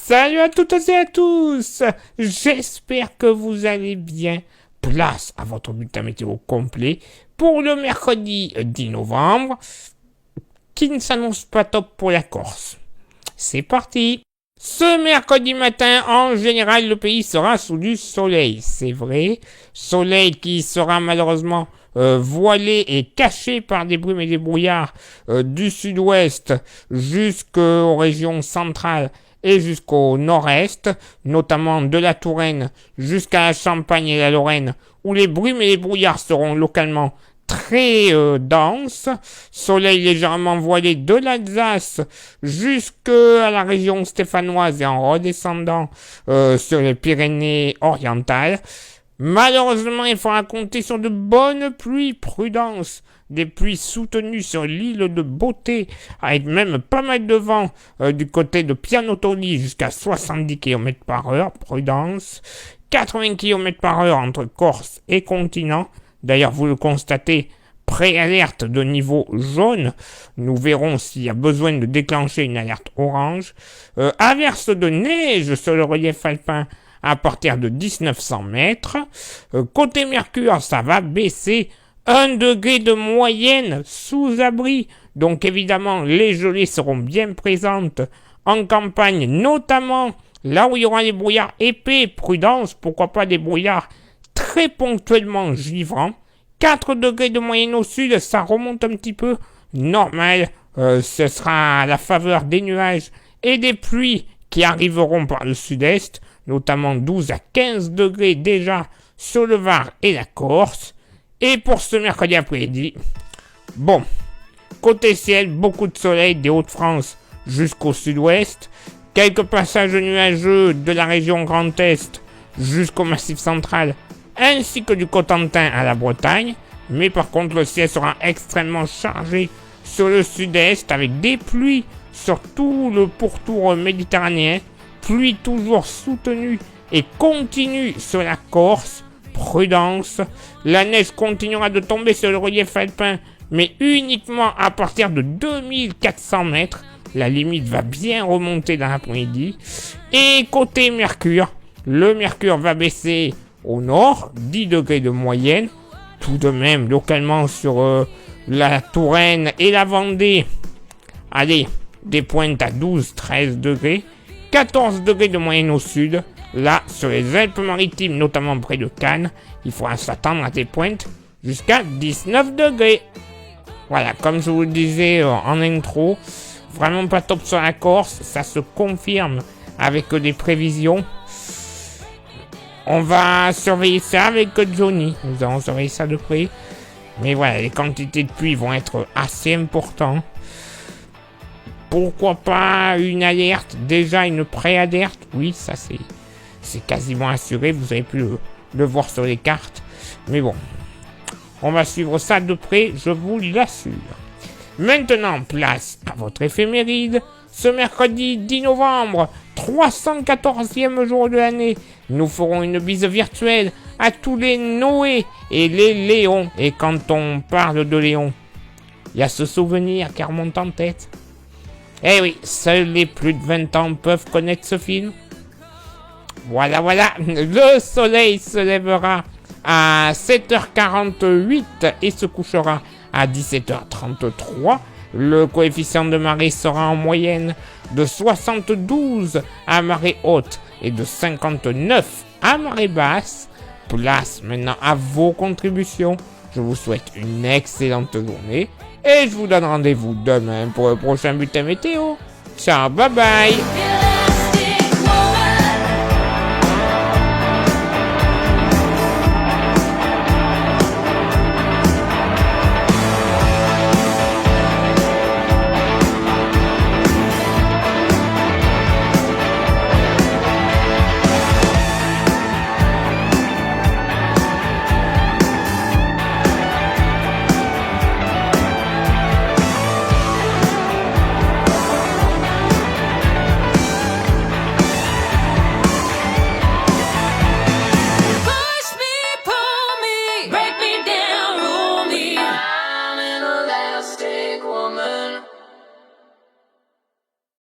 Salut à toutes et à tous. J'espère que vous allez bien. Place à votre bulletin météo complet pour le mercredi 10 novembre, qui ne s'annonce pas top pour la Corse. C'est parti. Ce mercredi matin, en général, le pays sera sous du soleil. C'est vrai. Soleil qui sera malheureusement voilé et caché par des brumes et des brouillards du sud-ouest jusqu'aux régions centrales et jusqu'au nord-est, notamment de la Touraine jusqu'à la Champagne et la Lorraine, où les brumes et les brouillards seront localement très denses. Soleil légèrement voilé de l'Alsace jusqu'à la région stéphanoise et en redescendant sur les Pyrénées orientales. Malheureusement, il faudra compter sur de bonnes pluies, prudence. Des pluies soutenues sur l'île de Beauté, avec même pas mal de vent du côté de Pianotoli jusqu'à 70 km par heure, prudence. 80 km par heure entre Corse et continent. D'ailleurs, vous le constatez, préalerte de niveau jaune. Nous verrons s'il y a besoin de déclencher une alerte orange. Averse de neige sur le relief alpin à partir de 1900 mètres. Côté Mercure, ça va baisser. 1 degré de moyenne sous abri. Donc évidemment, les gelées seront bien présentes en campagne, notamment là où il y aura les brouillards épais. Prudence, pourquoi pas des brouillards très ponctuellement givrants. 4 degrés de moyenne au sud, ça remonte un petit peu. Normal, ce sera à la faveur des nuages et des pluies qui arriveront par le sud-est, notamment 12 à 15 degrés déjà sur le Var et la Corse. Et pour ce mercredi après-midi, bon, côté ciel, beaucoup de soleil des Hauts-de-France jusqu'au sud-ouest, quelques passages nuageux de la région Grand Est jusqu'au Massif central, ainsi que du Cotentin à la Bretagne, mais par contre le ciel sera extrêmement chargé sur le sud-est avec des pluies sur tout le pourtour méditerranéen, pluie toujours soutenue et continue sur la Corse. Prudence, la neige continuera de tomber sur le relief alpin, mais uniquement à partir de 2400 mètres. La limite va bien remonter dans l'après-midi. Et côté Mercure, le Mercure va baisser au nord, 10 degrés de moyenne. Tout de même, localement sur la Touraine et la Vendée, allez, des pointes à 12-13 degrés. 14 degrés de moyenne au sud. Là, sur les Alpes-Maritimes, notamment près de Cannes, il faudra s'attendre à des pointes jusqu'à 19 degrés. Voilà, comme je vous le disais en intro, vraiment pas top sur la Corse, ça se confirme avec des prévisions. On va surveiller ça avec Johnny, nous allons surveiller ça de près. Mais voilà, les quantités de pluie vont être assez importantes. Pourquoi pas une alerte, déjà une pré-alerte? Oui, ça c'est quasiment assuré, vous avez pu le voir sur les cartes. Mais bon, on va suivre ça de près, je vous l'assure. Maintenant, place à votre éphéméride. Ce mercredi 10 novembre, 314e jour de l'année, nous ferons une bise virtuelle à tous les Noé et les Léons. Et quand on parle de Léon, il y a ce souvenir qui remonte en tête. Eh oui, seuls les plus de 20 ans peuvent connaître ce film. Voilà, le soleil se lèvera à 7h48 et se couchera à 17h33. Le coefficient de marée sera en moyenne de 72 à marée haute et de 59 à marée basse. Place maintenant à vos contributions. Je vous souhaite une excellente journée et je vous donne rendez-vous demain pour le prochain bulletin météo. Ciao, bye bye.